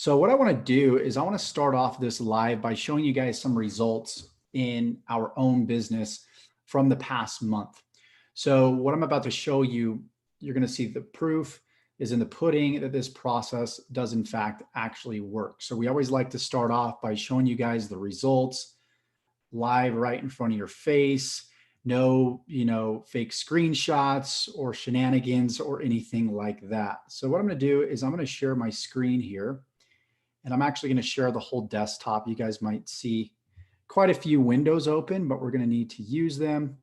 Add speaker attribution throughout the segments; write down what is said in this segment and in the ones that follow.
Speaker 1: So what I want to do is I want to start off this live by showing you guys some results in our own business from the past month. So what I'm about to show you, you're going to see the proof is in the pudding that this process does in fact actually work. So we always like to start off by showing you guys the results live right in front of your face. No, fake screenshots or shenanigans or anything like that. So what I'm going to do is I'm going to share my screen here. And I'm actually going to share the whole desktop. You guys might see quite a few windows open, but we're going to need to use them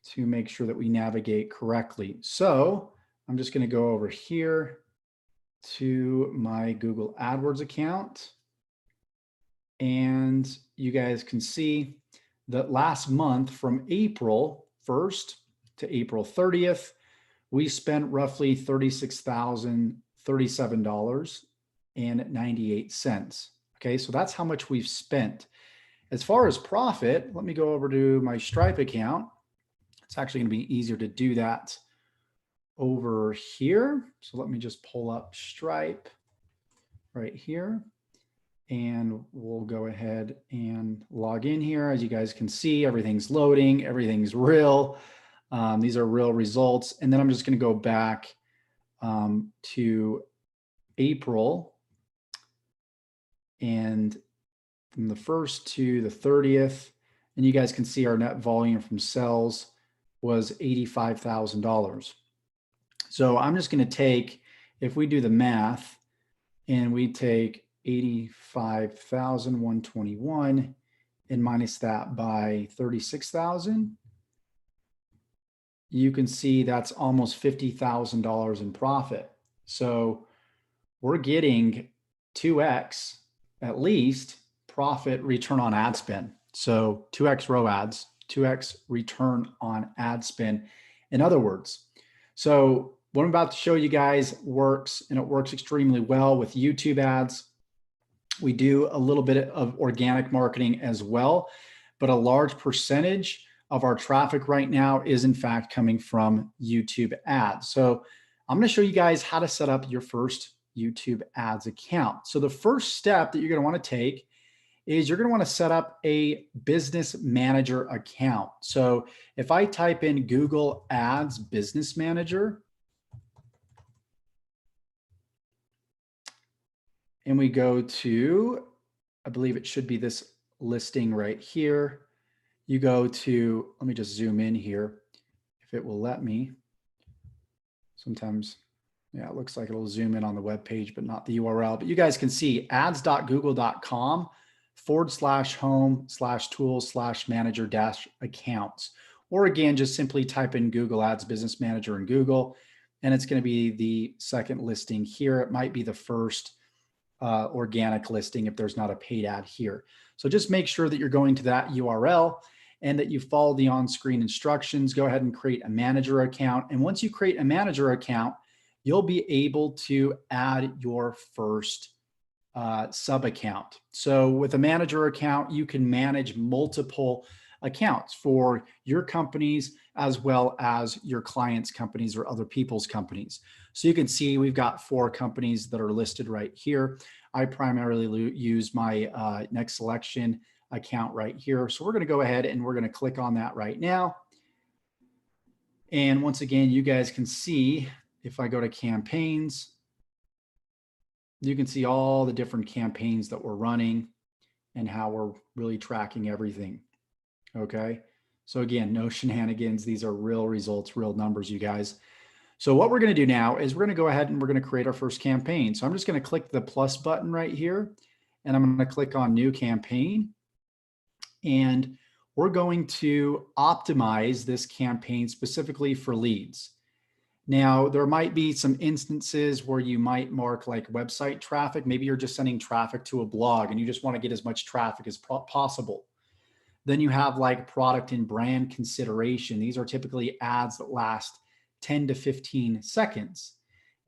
Speaker 1: to make sure that we navigate correctly. So I'm just going to go over here to my Google AdWords account. And you guys can see that last month from April 1st to April 30th, we spent roughly $36,037.98. Okay, so that's how much we've spent. As far as profit, let me go over to my Stripe account. It's actually going to be easier to do that over here. So let me just pull up Stripe right here. And we'll go ahead and log in here. As you guys can see, everything's loading, everything's real. These are real results. And then I'm just going to go back to April, and from the 1st to the 30th, and you guys can see our net volume from sales was $85,000. So I'm just going to take, if we do the math and we take 85,121 and minus that by 36,000, you can see that's almost $50,000 in profit. So we're getting 2x at least profit return on ad spend. So 2x ROAS, 2x return on ad spend. In other words, so what I'm about to show you guys works, and it works extremely well with YouTube ads. We do a little bit of organic marketing as well, but a large percentage of our traffic right now is in fact coming from YouTube ads. So I'm going to show you guys how to set up your first YouTube ads account. So the first step that you're going to want to take is you're going to want to set up a business manager account. So if I type in Google Ads Business Manager, and we go to, I believe it should be this listing right here. You go to, let me just zoom in here if it will let me. Sometimes, yeah, it looks like it'll zoom in on the web page, but not the URL. But you guys can see ads.google.com/home/tools/manager-accounts. Or again, just simply type in Google Ads Business Manager in Google, and it's going to be the second listing here. It might be the first organic listing if there's not a paid ad here. So just make sure that you're going to that URL and that you follow the on-screen instructions. Go ahead and create a manager account. And once you create a manager account, you'll be able to add your first sub account. So with a manager account, you can manage multiple accounts for your companies as well as your clients' companies or other people's companies. So you can see we've got 4 companies that are listed right here. I primarily use my Next Selection account right here. So we're going to go ahead and we're going to click on that right now. And once again, you guys can see if I go to campaigns, you can see all the different campaigns that we're running and how we're really tracking everything. Okay. So again, no shenanigans. These are real results, real numbers, you guys. So what we're going to do now is we're going to go ahead and we're going to create our first campaign. So I'm just going to click the plus button right here, and I'm going to click on new campaign. And we're going to optimize this campaign specifically for leads. Now, there might be some instances where you might mark like website traffic. Maybe you're just sending traffic to a blog and you just want to get as much traffic as possible. Then you have like product and brand consideration. These are typically ads that last 10 to 15 seconds.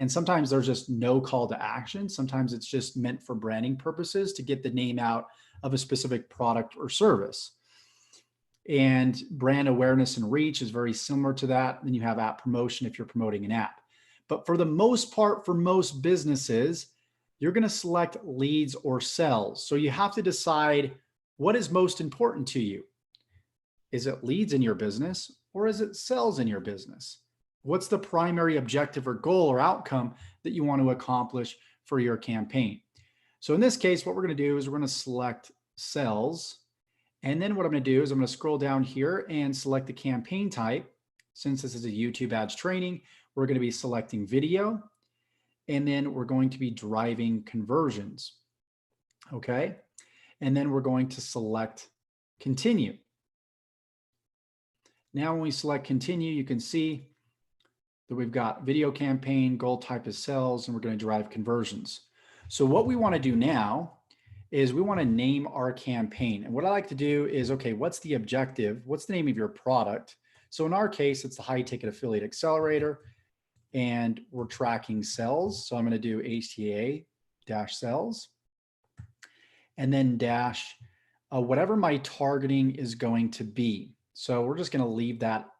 Speaker 1: And sometimes there's just no call to action. Sometimes it's just meant for branding purposes to get the name out of a specific product or service. And brand awareness and reach is very similar to that. Then you have app promotion if you're promoting an app. But for the most part, for most businesses, you're going to select leads or sales. So you have to decide what is most important to you. Is it leads in your business or is it sales in your business? What's the primary objective or goal or outcome that you want to accomplish for your campaign? So in this case, what we're going to do is we're going to select sales. And then what I'm going to do is I'm going to scroll down here and select the campaign type. Since this is a YouTube ads training, we're going to be selecting video. And then we're going to be driving conversions. Okay. And then we're going to select continue. Now, when we select continue, you can see that we've got video campaign, goal type is sales, and we're going to drive conversions. So what we want to do now is we want to name our campaign. And what I like to do is, okay, what's the objective? What's the name of your product? So in our case, it's the high ticket affiliate accelerator, and we're tracking sales. So I'm going to do HTA-sales, and then dash whatever my targeting is going to be. So we're just going to leave that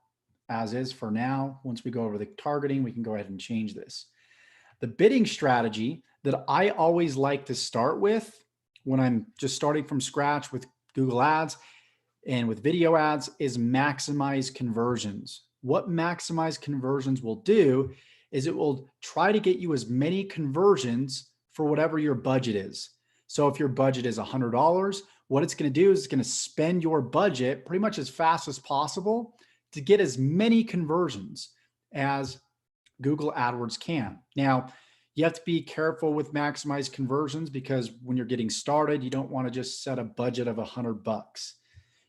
Speaker 1: as is for now. Once we go over the targeting, we can go ahead and change this. The bidding strategy that I always like to start with when I'm just starting from scratch with Google Ads and with video ads is maximize conversions. What maximize conversions will do is it will try to get you as many conversions for whatever your budget is. So if your budget is $100, what it's going to do is it's going to spend your budget pretty much as fast as possible to get as many conversions as Google AdWords can. Now, you have to be careful with maximize conversions because when you're getting started, you don't want to just set a budget of $100.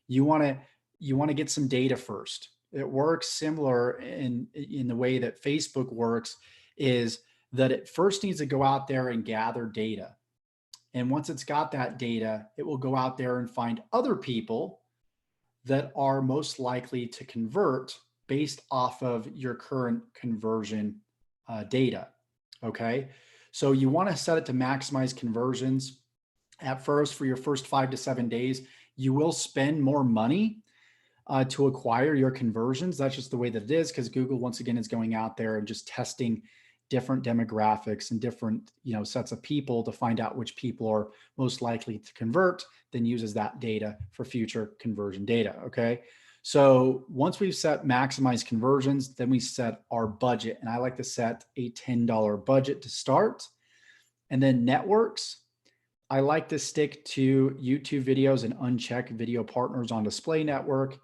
Speaker 1: You want to get some data first. It works similar in the way that Facebook works, is that it first needs to go out there and gather data. And once it's got that data, it will go out there and find other people that are most likely to convert based off of your current conversion data. Okay. So you want to set it to maximize conversions. At first, for your first 5 to 7 days, you will spend more money to acquire your conversions. That's just the way that it is, because Google, once again, is going out there and just testing different demographics and different sets of people to find out which people are most likely to convert, then uses that data for future conversion data. Okay. So once we've set maximize conversions, then we set our budget. And I like to set a $10 budget to start. And then networks, I like to stick to YouTube videos and uncheck video partners on display network.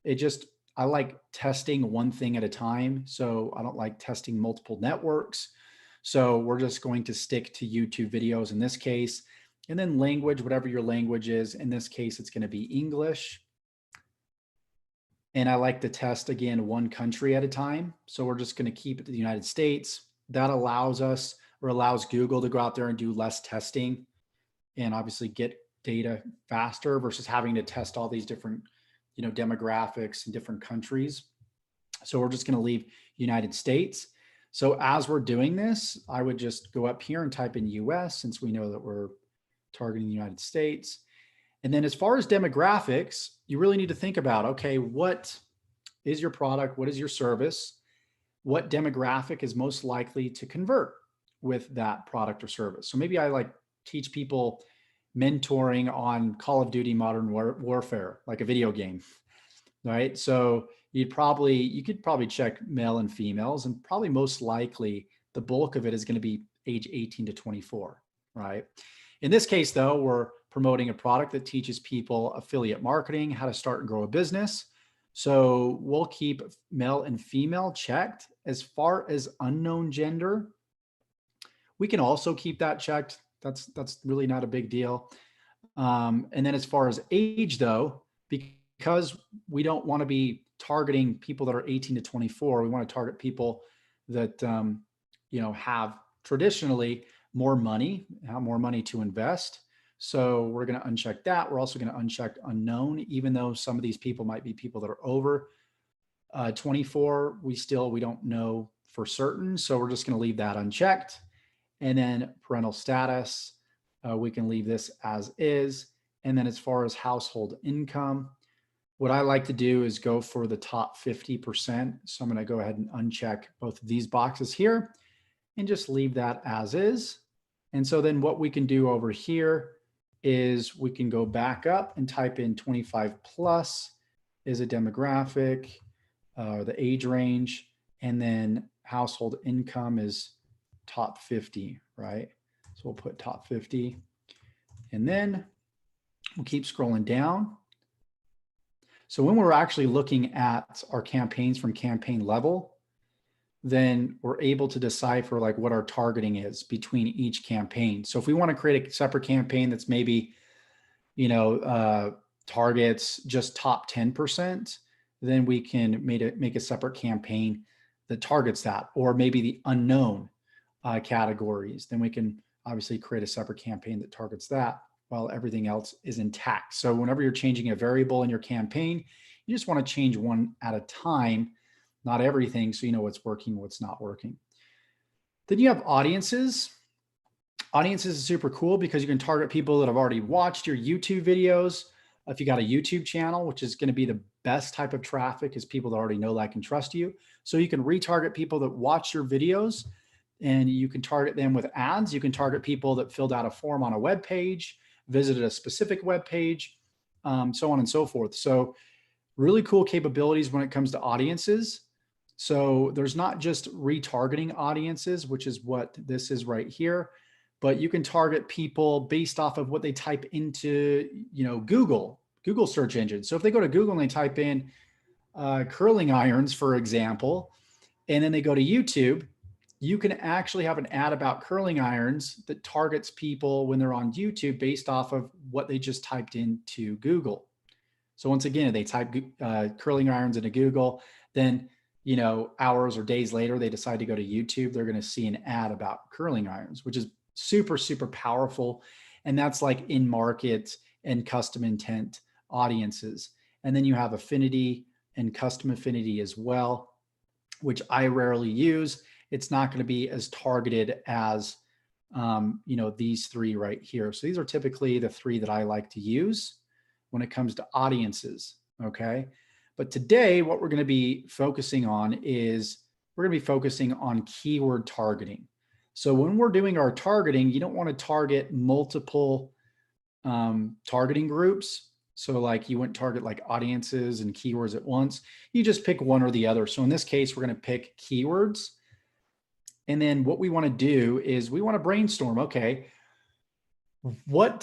Speaker 1: I like testing one thing at a time. So I don't like testing multiple networks. So we're just going to stick to YouTube videos in this case. And then language, whatever your language is. In this case, it's going to be English. And I like to test, again, one country at a time. So we're just going to keep it to the United States. That allows us, or allows Google to go out there and do less testing and obviously get data faster versus having to test all these different demographics in different countries. So we're just going to leave United States. So as we're doing this, I would just go up here and type in US, since we know that we're targeting the United States. And then as far as demographics, you really need to think about, okay, what is your product? What is your service? What demographic is most likely to convert with that product or service? So maybe I teach people mentoring on Call of Duty Modern Warfare, like a video game, right? So you could probably check male and females, and probably most likely the bulk of it is going to be age 18 to 24, right? In this case, though, we're promoting a product that teaches people affiliate marketing, how to start and grow a business. So we'll keep male and female checked. As far as unknown gender, we can also keep that checked. That's really not a big deal. And then as far as age, though, because we don't want to be targeting people that are 18 to 24, we want to target people that have traditionally more money, have more money to invest. So we're going to uncheck that. We're also going to uncheck unknown, even though some of these people might be people that are over 24. We don't know for certain. So we're just going to leave that unchecked. And then parental status, we can leave this as is. And then as far as household income, what I like to do is go for the top 50%. So I'm going to go ahead and uncheck both of these boxes here and just leave that as is. And so then what we can do over here is we can go back up and type in 25 plus is a demographic, the age range, and then household income is top 50, right? So we'll put top 50, and then we'll keep scrolling down. So when we're actually looking at our campaigns from campaign level, then we're able to decipher like what our targeting is between each campaign. So if we want to create a separate campaign that's maybe, targets just top 10%, then we can make a separate campaign that targets that, or maybe the unknown categories. Then we can obviously create a separate campaign that targets that while everything else is intact. So whenever you're changing a variable in your campaign, you just want to change one at a time, not everything, so you know what's working, what's not working. Then you have audiences. Audiences is super cool because you can target people that have already watched your YouTube videos. If you got a YouTube channel, which is going to be the best type of traffic, is people that already know, like, and trust you. So you can retarget people that watch your videos, and you can target them with ads. You can target people that filled out a form on a web page, visited a specific web page, so on and so forth. So really cool capabilities when it comes to audiences. So there's not just retargeting audiences, which is what this is right here, but you can target people based off of what they type into, Google search engine. So if they go to Google and they type in curling irons, for example, and then they go to YouTube, you can actually have an ad about curling irons that targets people when they're on YouTube based off of what they just typed into Google. So once again, if they type curling irons into Google, then, hours or days later, they decide to go to YouTube, they're going to see an ad about curling irons, which is super, super powerful. And that's like in market and custom intent audiences. And then you have affinity and custom affinity as well, which I rarely use. It's not going to be as targeted as, these three right here. So these are typically the three that I like to use when it comes to audiences. Okay. But today, what we're going to be focusing on is we're going to be focusing on keyword targeting. So when we're doing our targeting, you don't want to target multiple targeting groups. So like you wouldn't target like audiences and keywords at once. You just pick one or the other. So in this case, we're going to pick keywords. And then what we want to do is we want to brainstorm, okay, what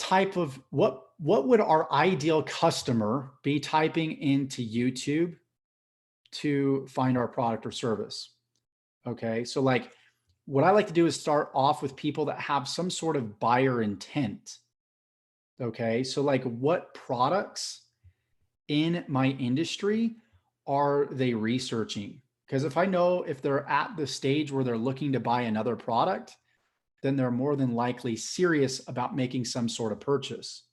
Speaker 1: would our ideal customer be typing into YouTube to find our product or service? Okay, so like what I like to do is start off with people that have some sort of buyer intent. Okay, so like what products in my industry are they researching? Because if I know if they're at the stage where they're looking to buy another product, then they're more than likely serious about making some sort of purchase.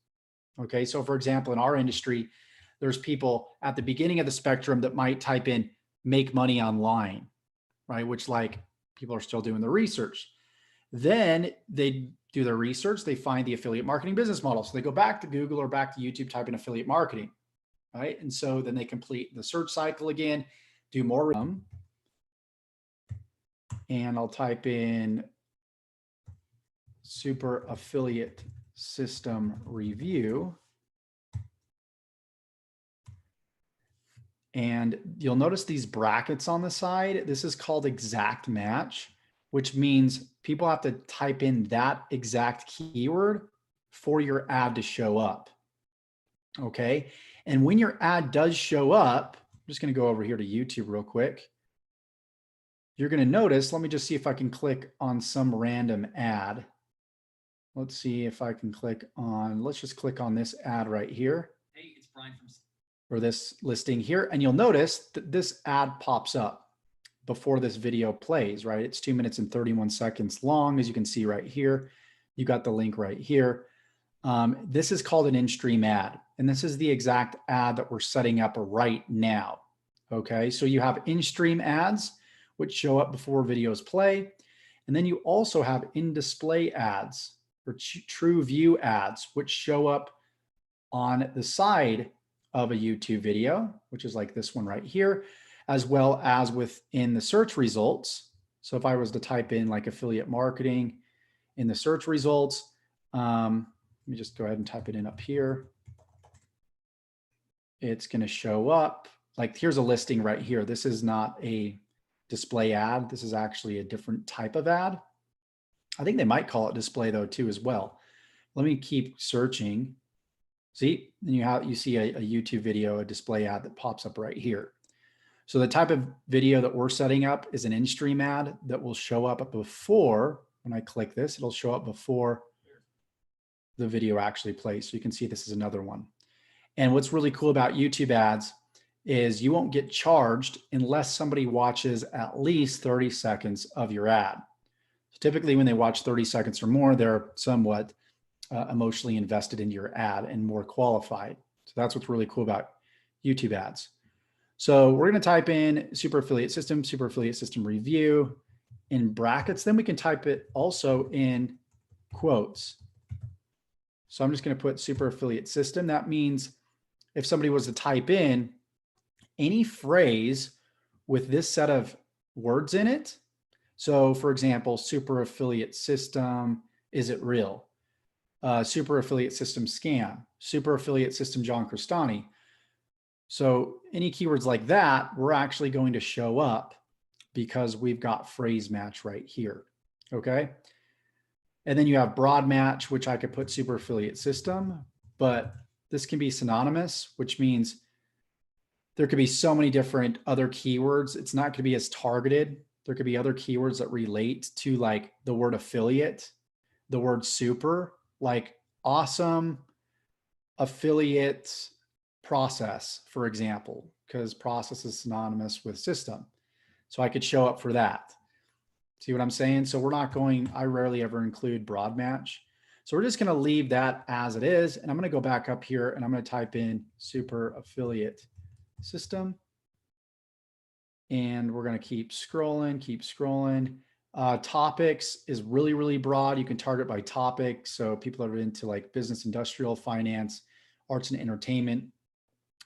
Speaker 1: Okay, so for example, in our industry, there's people at the beginning of the spectrum that might type in make money online, right? Which like people are still doing the research. Then they do their research, they find the affiliate marketing business model. So they go back to Google or back to YouTube, type in affiliate marketing, right? And so then they complete the search cycle again, do more. And I'll type in super affiliate system review. And you'll notice these brackets on the side. This is called exact match, which means people have to type in that exact keyword for your ad to show up. Okay. And when your ad does show up, I'm just going to go over here to YouTube real quick. You're going to notice, let me just see if I can click on some random ad. Let's see if I can click on, let's just click on this ad right here.
Speaker 2: Hey, it's Brian from...
Speaker 1: Or this listing here. And you'll notice that this ad pops up before this video plays, right? It's 2 minutes and 31 seconds long, as you can see right here. You got the link right here. This is called an in-stream ad. And this is the exact ad that we're setting up right now. Okay, so you have in-stream ads, which show up before videos play. And then you also have in-display ads or true view ads, which show up on the side of a YouTube video, which is like this one right here, as well as within the search results. So if I was to type in like affiliate marketing in the search results. Let me just go ahead and type it in up here. It's going to show up. Like here's a listing right here. This is not a display ad. This is actually a different type of ad. I think they might call it display though too as well. Let me keep searching. See, then you see a YouTube video, a display ad that pops up right here. So the type of video that we're setting up is an in-stream ad that will show up before, when I click this, it'll show up before the video actually plays. So you can see this is another one. And what's really cool about YouTube ads is you won't get charged unless somebody watches at least 30 seconds of your ad. So typically when they watch 30 seconds or more, they're somewhat emotionally invested in your ad and more qualified. So that's what's really cool about YouTube ads. So we're going to type in super affiliate system review in brackets. Then we can type it also in quotes. So I'm just going to put super affiliate system. That means if somebody was to type in any phrase with this set of words in it. So for example, super affiliate system, is it real? Super affiliate system scam, super affiliate system John Crestani. So any keywords like that, we're actually going to show up because we've got phrase match right here. Okay. And then you have broad match, which I could put super affiliate system, but this can be synonymous, which means there could be so many different other keywords. It's not going to be as targeted. There could be other keywords that relate to like the word affiliate, the word super, like awesome affiliate process, for example, because process is synonymous with system. So I could show up for that. See what I'm saying? So we're not going, I rarely ever include broad match. So we're just going to leave that as it is. And I'm going to go back up here and I'm going to type in super affiliate system. And we're going to keep scrolling. Topics is really, really broad. You can target by topic. So people are into like business, industrial, finance, arts and entertainment.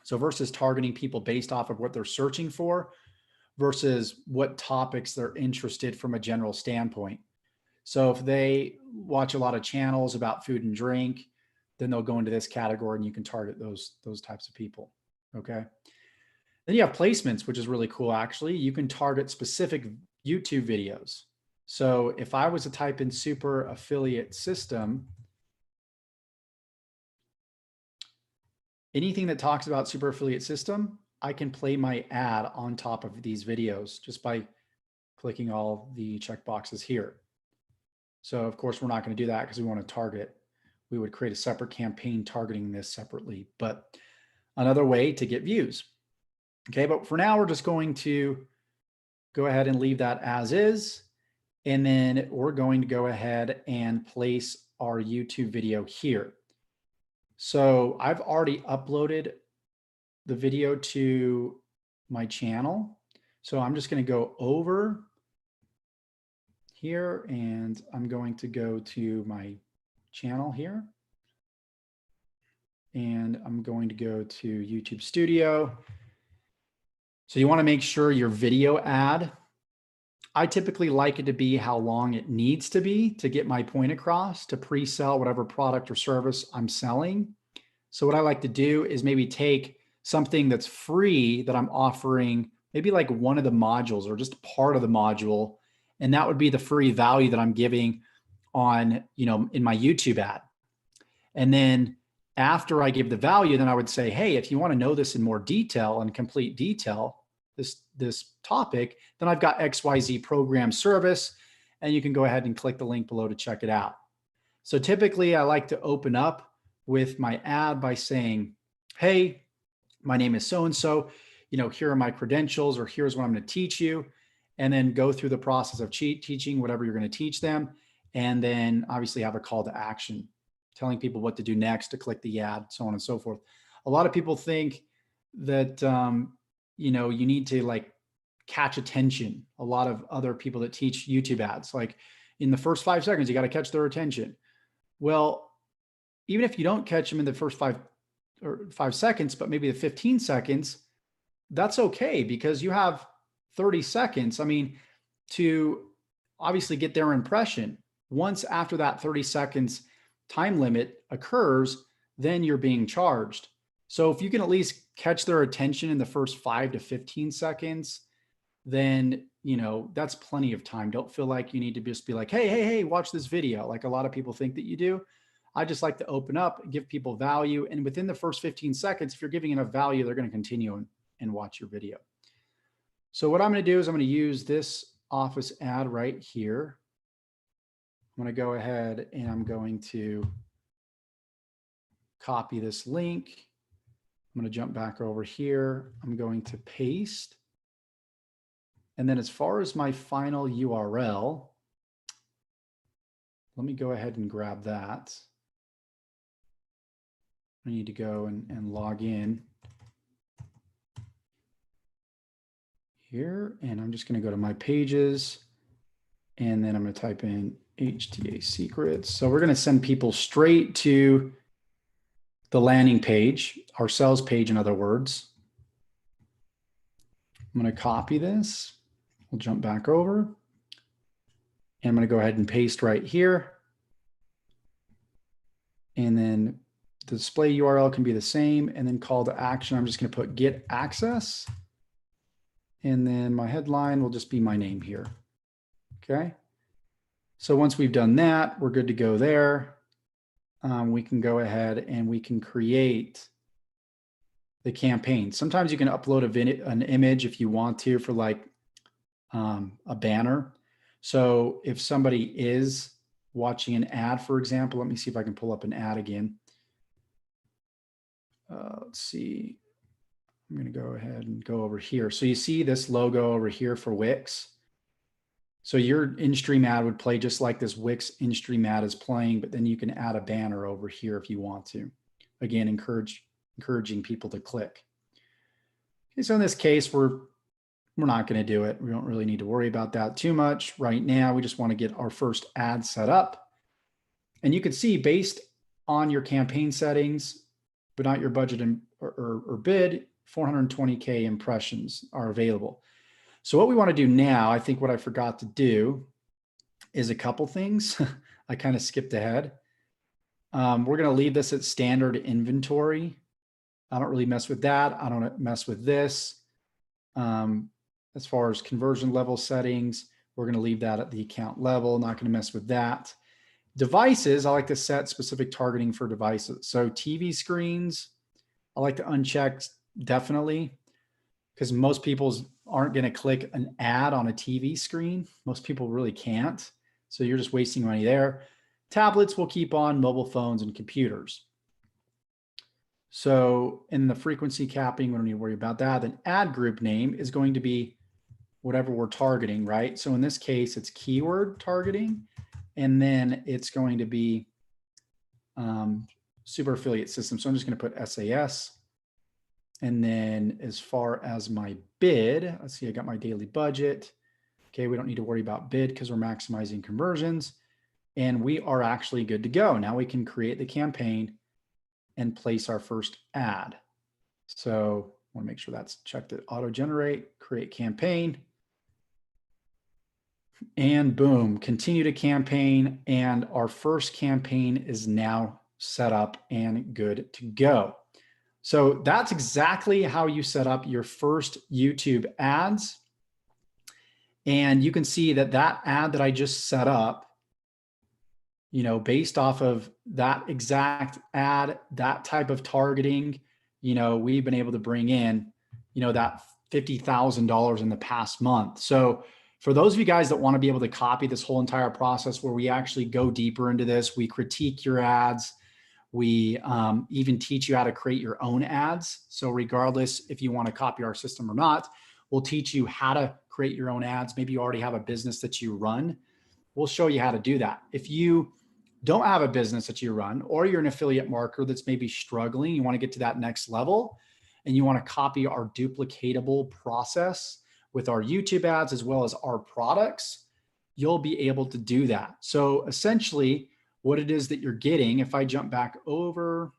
Speaker 1: So versus targeting people based off of what they're searching for versus what topics they're interested from a general standpoint. So if they watch a lot of channels about food and drink, then they'll go into this category and you can target those types of people. Okay. Then you have placements, which is really cool. Actually, you can target specific YouTube videos. So if I was to type in super affiliate system, anything that talks about super affiliate system, I can play my ad on top of these videos just by clicking all the checkboxes here. So of course, we're not going to do that because we want to target. We would create a separate campaign targeting this separately, but another way to get views. Okay, but for now, we're just going to go ahead and leave that as is. And then we're going to go ahead and place our YouTube video here. So I've already uploaded the video to my channel. So I'm just going to go over here and I'm going to go to my channel here. And I'm going to go to YouTube Studio. So you want to make sure your video ad, I typically like it to be how long it needs to be to get my point across to pre-sell whatever product or service I'm selling. So what I like to do is maybe take something that's free that I'm offering, maybe like one of the modules or just part of the module. And that would be the free value that I'm giving on, in my YouTube ad. And then after I give the value, then I would say, hey, if you want to know this in more detail and complete detail, this topic, then I've got XYZ program service, and you can go ahead and click the link below to check it out. So typically I like to open up with my ad by saying, hey, my name is so-and-so, here are my credentials, or here's what I'm going to teach you, and then go through the process of teaching whatever you're going to teach them. And then obviously have a call to action, telling people what to do next to click the ad, so on and so forth. A lot of people think that, you need to like catch attention. A lot of other people that teach YouTube ads, like in the first 5 seconds, you got to catch their attention. Well, even if you don't catch them in the first 5 seconds, but maybe the 15 seconds, that's okay because you have 30 seconds. I mean, to obviously get their impression. Once after that 30 seconds time limit occurs, then you're being charged. So if you can at least catch their attention in the first 5 to 15 seconds, then, you know, that's plenty of time. Don't feel like you need to just be like, hey, watch this video. Like a lot of people think that you do. I just like to open up, give people value. And within the first 15 seconds, if you're giving enough value, they're going to continue and watch your video. So what I'm going to do is I'm going to use this office ad right here. I'm going to go ahead and I'm going to copy this link. I'm going to jump back over here. I'm going to paste. And then as far as my final URL, let me go ahead and grab that. I need to go and log in here. And I'm just going to go to my pages. And then I'm going to type in HTA secrets. So we're going to send people straight to the landing page, our sales page, in other words. I'm going to copy this. We'll jump back over. And I'm going to go ahead and paste right here. And then the display URL can be the same. And then call to action, I'm just going to put get access. And then my headline will just be my name here. Okay. So once we've done that, we're good to go there. We can go ahead and we can create the campaign. Sometimes you can upload an image if you want to for like a banner. So if somebody is watching an ad, for example, let me see if I can pull up an ad again. Let's see. I'm going to go ahead and go over here. So you see this logo over here for Wix. So your in-stream ad would play just like this Wix in-stream ad is playing, but then you can add a banner over here if you want to. Again, encouraging people to click. Okay, so in this case, we're not going to do it. We don't really need to worry about that too much right now. We just want to get our first ad set up. And you can see based on your campaign settings, but not your budget or bid, 420K impressions are available. So what we want to do now, I think what I forgot to do is a couple things. I kind of skipped ahead. We're going to leave this at standard inventory. I don't really mess with that. I don't mess with this. As far as conversion level settings, we're going to leave that at the account level. Not going to mess with that. Devices, I like to set specific targeting for devices. So TV screens, I like to uncheck definitely, because most people aren't going to click an ad on a TV screen. Most people really can't. So you're just wasting money there. Tablets will keep on, mobile phones and computers. So in the frequency capping, we don't need to worry about that. Then ad group name is going to be whatever we're targeting, right? So in this case, it's keyword targeting, and then it's going to be super affiliate system. So I'm just going to put SAS. And then as far as my bid, let's see, I got my daily budget. Okay, we don't need to worry about bid because we're maximizing conversions. And we are actually good to go. Now we can create the campaign and place our first ad. So I want to make sure that's checked at auto generate, create campaign. And boom, continue to campaign. And our first campaign is now set up and good to go. So that's exactly how you set up your first YouTube ads. And you can see that that ad that I just set up, you know, based off of that exact ad, that type of targeting, you know, we've been able to bring in, you know, that $50,000 in the past month. So for those of you guys that want to be able to copy this whole entire process where we actually go deeper into this, we critique your ads, we even teach you how to create your own ads. So regardless if you want to copy our system or not, we'll teach you how to create your own ads. Maybe you already have a business that you run. We'll show you how to do that. If you don't have a business that you run, or you're an affiliate marketer that's maybe struggling, you want to get to that next level, and you want to copy our duplicatable process with our YouTube ads as well as our products, you'll be able to do that. So essentially, what it is that you're getting, if I jump back over,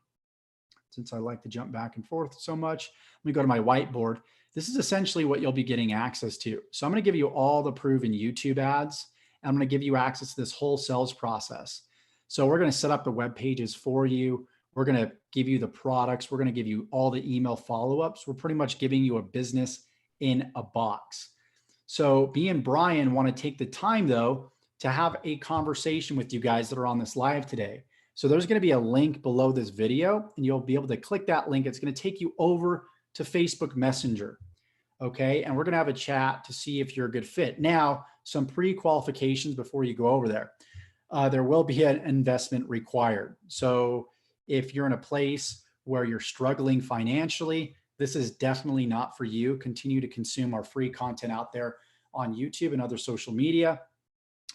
Speaker 1: since I like to jump back and forth so much, let me go to my whiteboard. This is essentially what you'll be getting access to. So I'm going to give you all the proven YouTube ads, I'm going to give you access to this whole sales process. So we're going to set up the web pages for you. We're going to give you the products. We're going to give you all the email follow-ups. We're pretty much giving you a business in a box. So me and Brian want to take the time though to have a conversation with you guys that are on this live today. So there's going to be a link below this video and you'll be able to click that link. It's going to take you over to Facebook Messenger. Okay. And we're going to have a chat to see if you're a good fit. Now, some pre-qualifications before you go over there. There will be an investment required. So if you're in a place where you're struggling financially, this is definitely not for you. Continue to consume our free content out there on YouTube and other social media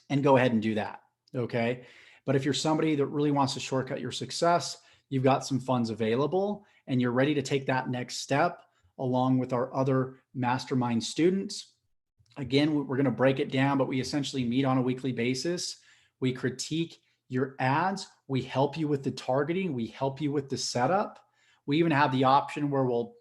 Speaker 1: and go ahead and do that. Okay. But if you're somebody that really wants to shortcut your success, you've got some funds available and you're ready to take that next step along with our other mastermind students. Again, we're going to break it down, but we essentially meet on a weekly basis. We critique your ads. We help you with the targeting. We help you with the setup. We even have the option where we'll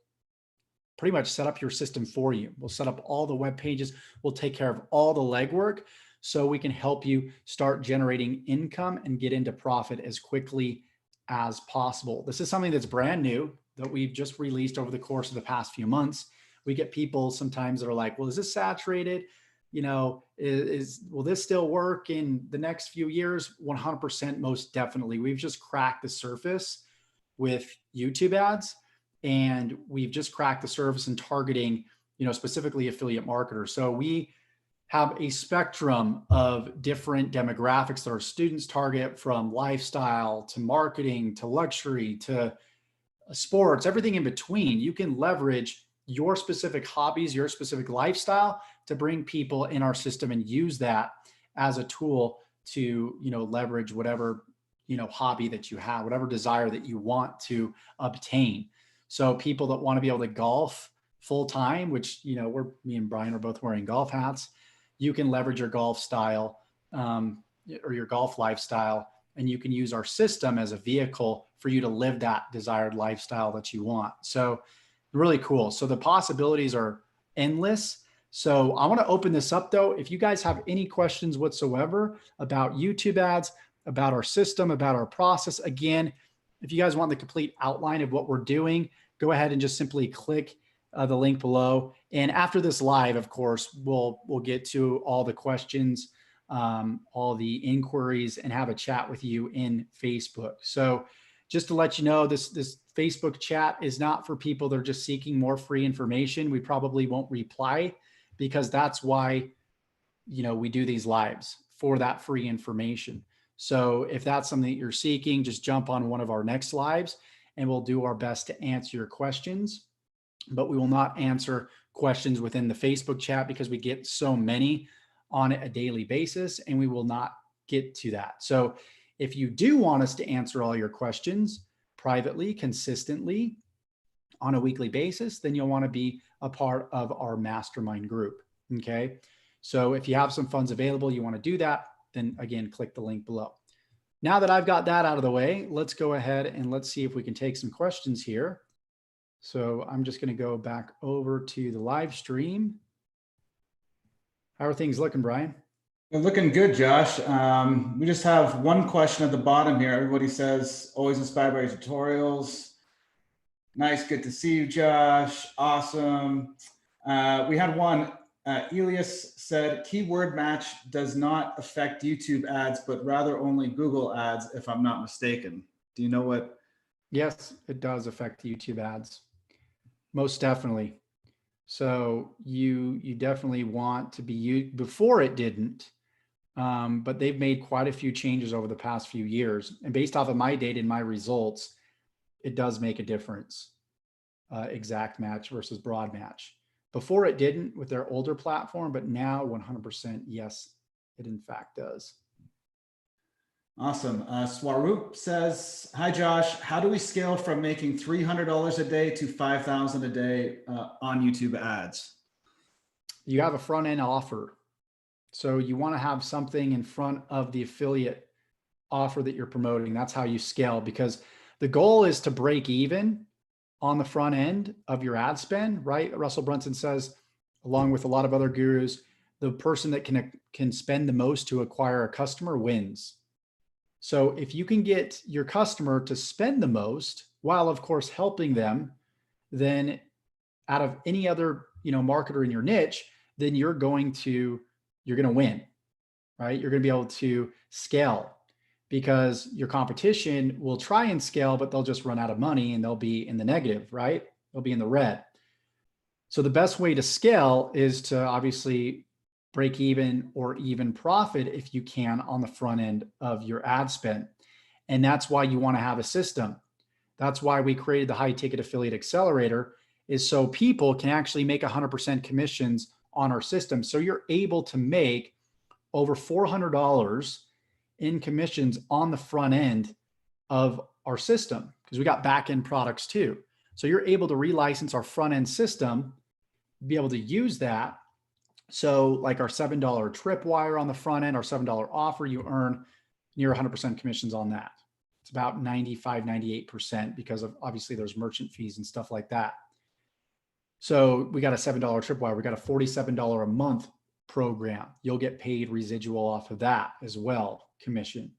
Speaker 1: pretty much set up your system for you. We'll set up all the web pages. We'll take care of all the legwork so we can help you start generating income and get into profit as quickly as possible. This is something that's brand new that we've just released over the course of the past few months. We get people sometimes that are like, well, is this saturated? You know, will this still work in the next few years? 100%, most definitely. We've just cracked the surface with YouTube ads, and we've just cracked the surface in targeting, you know, specifically affiliate marketers. So we have a spectrum of different demographics that our students target, from lifestyle to marketing to luxury to sports, everything in between. You can leverage your specific hobbies, your specific lifestyle to bring people in our system and use that as a tool to, you know, leverage whatever, you know, hobby that you have, whatever desire that you want to obtain. So people that want to be able to golf full time, which, you know, me and Brian are both wearing golf hats. You can leverage your golf style or your golf lifestyle, and you can use our system as a vehicle for you to live that desired lifestyle that you want. So really cool. So the possibilities are endless. So I want to open this up though. If you guys have any questions whatsoever about YouTube ads, about our system, about our process, again, if you guys want the complete outline of what we're doing, go ahead and just simply click the link below. And after this live, of course, we'll get to all the questions, all the inquiries, and have a chat with you in Facebook. So just to let you know, this Facebook chat is not for people that are just seeking more free information. We probably won't reply, because that's why, you know, we do these lives, for that free information. So if that's something that you're seeking, just jump on one of our next lives and we'll do our best to answer your questions. But we will not answer questions within the Facebook chat because we get so many on a daily basis, and we will not get to that. So if you do want us to answer all your questions privately, consistently, on a weekly basis, then you'll want to be a part of our mastermind group. Okay. So if you have some funds available, you want to do that, then again, click the link below. Now that I've got that out of the way, let's go ahead and let's see if we can take some questions here. So I'm just going to go back over to the live stream. How are things looking, Brian?
Speaker 2: They're looking good, Josh. We just have one question at the bottom here. Everybody says, always inspired by your tutorials. Nice, good to see you, Josh. Awesome. We had one. Elias said, keyword match does not affect YouTube ads, but rather only Google ads, if I'm not mistaken. Do you know what?
Speaker 1: Yes, it does affect YouTube ads. Most definitely. So you definitely want to be used. Before it didn't, but they've made quite a few changes over the past few years. And based off of my data and my results, it does make a difference. Exact match versus broad match. Before it didn't with their older platform, but now 100%, yes, it in fact does.
Speaker 2: Awesome. Swaroop says, hi, Josh. How do we scale from making $300 a day to $5,000 a day on YouTube ads?
Speaker 1: You have a front end offer. So you want to have something in front of the affiliate offer that you're promoting. That's how you scale, because the goal is to break even on the front end of your ad spend, right? Russell Brunson says, along with a lot of other gurus, the person that can spend the most to acquire a customer wins. So if you can get your customer to spend the most, while of course helping them, then out of any other, marketer in your niche, then you're going to win, right? You're going to be able to scale, because your competition will try and scale, but they'll just run out of money and they'll be in the negative, right? They'll be in the red. So the best way to scale is to obviously break even or even profit if you can on the front end of your ad spend. And that's why you want to have a system. That's why we created the high ticket affiliate accelerator, is so people can actually make 100% commissions on our system. So you're able to make over $400 in commissions on the front end of our system, because we got back end products too. So you're able to relicense our front end system, be able to use that. So like our $7 tripwire on the front end, our $7 offer, you earn near 100% commissions on that. It's about 95, 98%, because of obviously there's merchant fees and stuff like that. So we got a $7 tripwire. We got a $47 a month program. You'll get paid residual off of that as well, commission.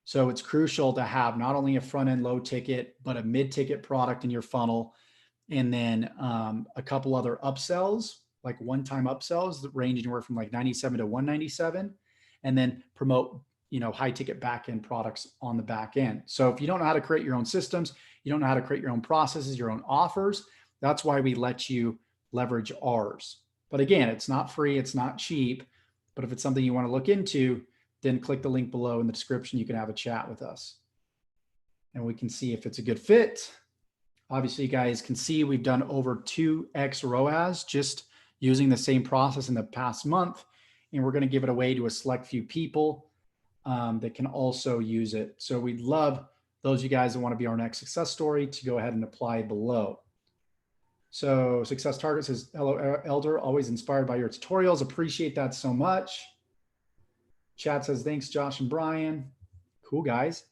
Speaker 1: So it's crucial to have not only a front end low ticket, but a mid ticket product in your funnel. And then a couple other upsells, like one-time upsells that range anywhere from like 97 to 197, and then promote, high ticket back end products on the back end. So if you don't know how to create your own systems, you don't know how to create your own processes, your own offers, that's why we let you leverage ours. But again, it's not free, it's not cheap, but if it's something you want to look into, then click the link below in the description. You can have a chat with us and we can see if it's a good fit. Obviously, you guys can see we've done over 2x ROAS just using the same process in the past month. And we're going to give it away to a select few people that can also use it. So we'd love those of you guys that want to be our next success story to go ahead and apply below. So Success Target says, hello, Elder, always inspired by your tutorials. Appreciate that so much. Chat says, thanks, Josh and Brian. Cool, guys.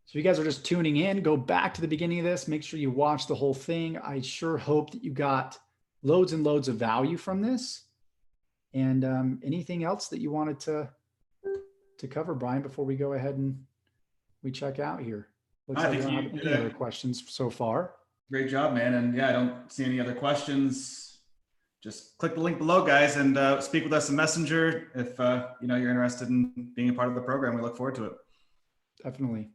Speaker 1: So if you guys are just tuning in, go back to the beginning of this. Make sure you watch the whole thing. I sure hope that you got loads and loads of value from this. And anything else that you wanted to cover, Brian, before we go ahead and we check out here? Looks like I don't have any other questions so far.
Speaker 2: Great job, man. And yeah, I don't see any other questions. Just click the link below, guys, and speak with us in Messenger if you're interested in being a part of the program. We look forward to it.
Speaker 1: Definitely.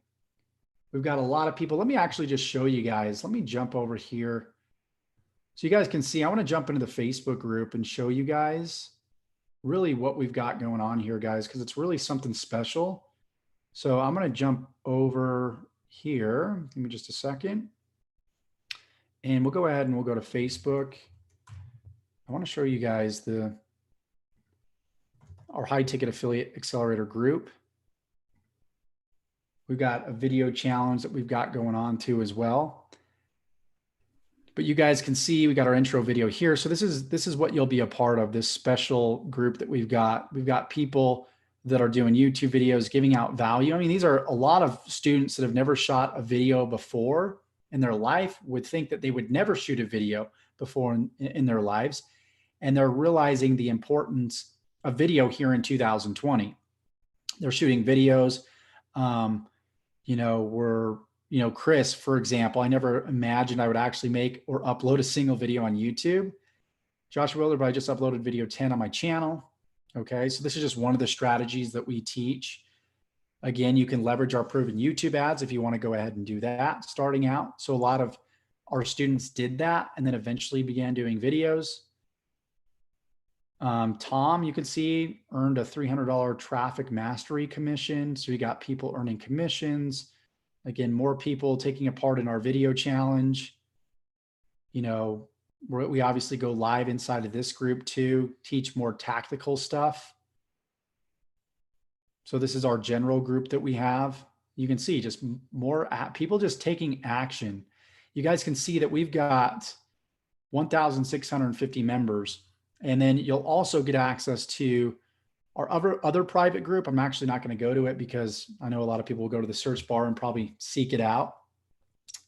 Speaker 1: We've got a lot of people. Let me actually just show you guys. Let me jump over here so you guys can see. I want to jump into the Facebook group and show you guys really what we've got going on here, guys, because it's really something special. So I'm going to jump over here. Give me just a second. And we'll go ahead and we'll go to Facebook. I want to show you guys our high ticket affiliate accelerator group. We've got a video challenge that we've got going on too as well. But you guys can see we got our intro video here. So this is what you'll be a part of, this special group that we've got. We've got people that are doing YouTube videos, giving out value. I mean, these are a lot of students that have never shot a video before in their life, would think that they would never shoot a video before in their lives. And they're realizing the importance of video here in 2020. They're shooting videos. Chris, for example, I never imagined I would actually make or upload a single video on YouTube. Joshua Wilder, but I just uploaded video 10 on my channel. Okay, so this is just one of the strategies that we teach. Again, you can leverage our proven YouTube ads if you want to go ahead and do that starting out. So a lot of our students did that and then eventually began doing videos. Tom, you can see, earned a $300 traffic mastery commission. So we got people earning commissions. Again, more people taking a part in our video challenge. We obviously go live inside of this group too, teach more tactical stuff. So this is our general group that we have. You can see just more people just taking action. You guys can see that we've got 1,650 members. And then you'll also get access to our other private group. I'm actually not going to go to it because I know a lot of people will go to the search bar and probably seek it out.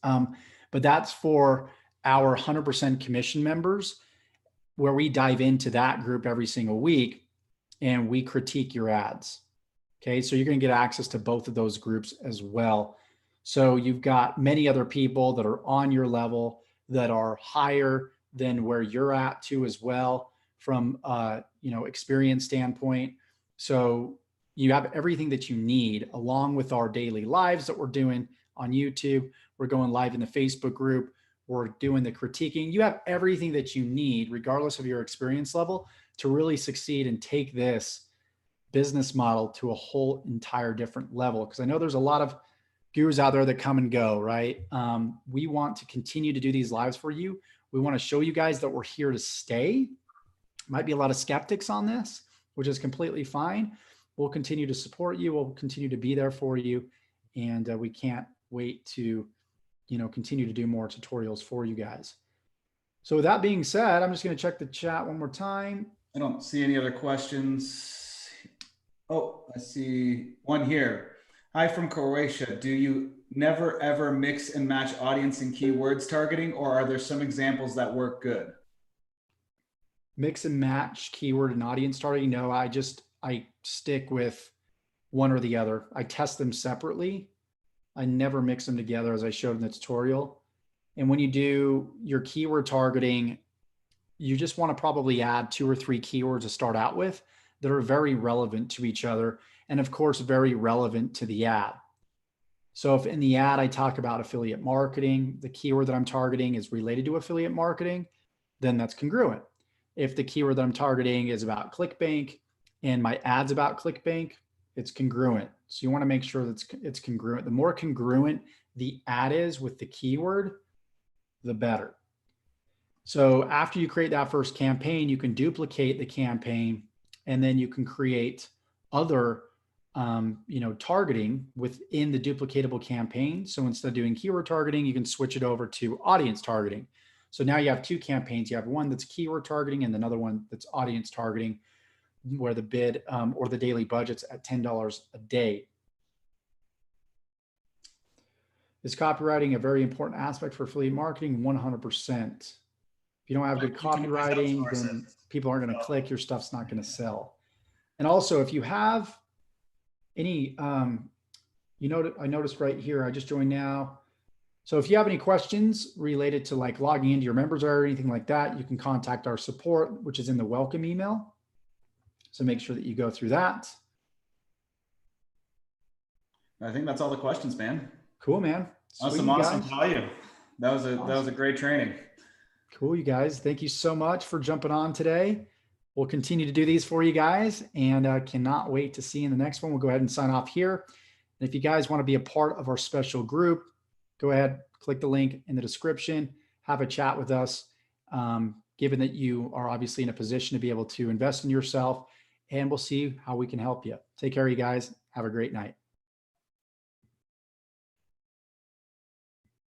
Speaker 1: But that's for our 100% commission members. where we dive into that group every single week and we critique your ads. Okay, so you're going to get access to both of those groups as well. So you've got many other people that are on your level that are higher than where you're at too as well from experience standpoint. So you have everything that you need along with our daily lives that we're doing on YouTube. We're going live in the Facebook group. We're doing the critiquing. You have everything that you need, regardless of your experience level, to really succeed and take this business model to a whole entire different level. Because I know there's a lot of gurus out there that come and go, right? We want to continue to do these lives for you. We want to show you guys that we're here to stay. Might be a lot of skeptics on this, which is completely fine. We'll continue to support you. We'll continue to be there for you. And we can't wait to, continue to do more tutorials for you guys. So with that being said, I'm just going to check the chat one more time.
Speaker 2: I don't see any other questions. Oh, I see one here. Hi from Croatia. Do you never ever mix and match audience and keywords targeting, or are there some examples that work good?
Speaker 1: Mix and match keyword and audience targeting? No, I stick with one or the other. I test them separately. I never mix them together as I showed in the tutorial. And when you do your keyword targeting, you just want to probably add 2 or 3 keywords to start out with that are very relevant to each other. And of course, very relevant to the ad. So if in the ad, I talk about affiliate marketing, the keyword that I'm targeting is related to affiliate marketing, then that's congruent. If the keyword that I'm targeting is about ClickBank and my ad's about ClickBank, it's congruent. So you want to make sure that it's congruent. The more congruent the ad is with the keyword, the better. So after you create that first campaign, you can duplicate the campaign and then you can create other targeting within the duplicatable campaign. So instead of doing keyword targeting, you can switch it over to audience targeting. So now you have 2 campaigns. You have one that's keyword targeting and another one that's audience targeting, where the bid or the daily budget's at $10 a day. Is copywriting a very important aspect for affiliate marketing? 100%. If you don't have good copywriting, then people aren't going to click. Your stuff's not going to sell. And also, if you have any, I noticed right here, I just joined now. So if you have any questions related to like logging into your members or anything like that, you can contact our support, which is in the welcome email. So make sure that you go through that.
Speaker 2: I think that's all the questions, man.
Speaker 1: Cool, man.
Speaker 2: Awesome value. That was a great training.
Speaker 1: Cool, you guys. Thank you so much for jumping on today. We'll continue to do these for you guys and cannot wait to see you in the next one. We'll go ahead and sign off here. And if you guys want to be a part of our special group, go ahead, click the link in the description, have a chat with us, given that you are obviously in a position to be able to invest in yourself, and we'll see how we can help you. Take care, you guys. Have a great night.